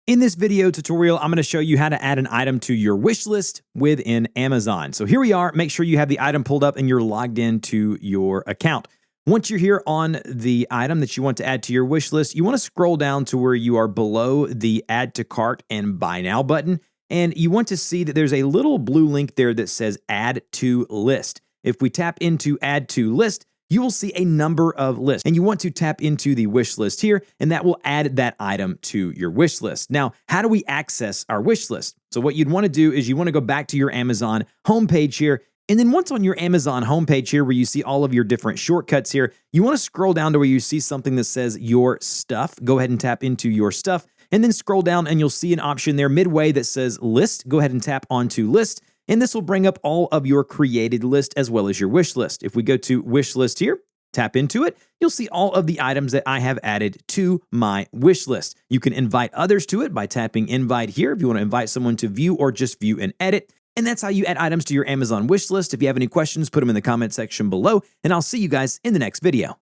In this video tutorial, I'm going to show you how to add an item to your wish list within Amazon. So here we are. Make sure you have the item pulled up and you're logged into your account. Once you're here on the item that you want to add to your wish list, you want to scroll down to where you are below the Add to Cart and Buy Now button. And you want to see that there's a little blue link there that says Add to List. If we tap into Add to List, you will see a number of lists, and you want to tap into the wish list here, and that will add that item to your wish list. Now, how do we access our wish list? So what you'd want to do is you want to go back to your Amazon homepage here, and then once on your Amazon homepage here where you see all of your different shortcuts here, you want to scroll down to where you see something that says Your Stuff. Go ahead and tap into Your Stuff, and then scroll down and you'll see an option there midway that says List. Go ahead and tap onto List. And this will bring up all of your created list as well as your wish list. If we go to wish list here, tap into it, you'll see all of the items that I have added to my wish list. You can invite others to it by tapping invite here if you want to invite someone to view or just view and edit. And that's how you add items to your Amazon wish list. If you have any questions, put them in the comment section below, and I'll see you guys in the next video.